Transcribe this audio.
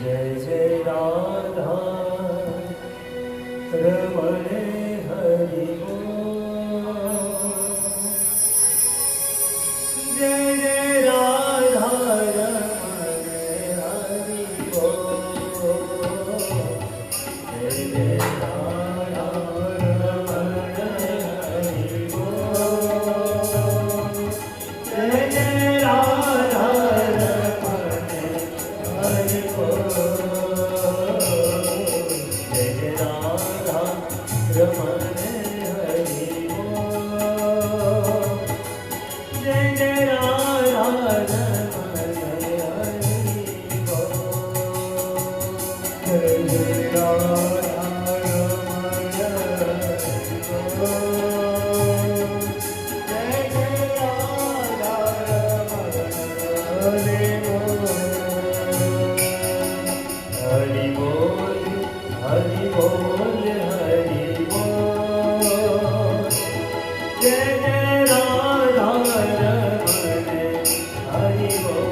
जय जय राधा रमण हरि बोल। जय जय राधा रमण हरि बोल। जय जय राधा रमण हरि बोल। जय जय राधा रमण हरि बोल। जय जय राधा रमण हरि बोल। जय जय राधा रमण हरि बोल। जय जय राधा रमण हरि बोल। जय जय राधा रमण हरि बोल। हरि बोल हरि बोल हरि बोल। जय जय राधा रमण हरि बोल।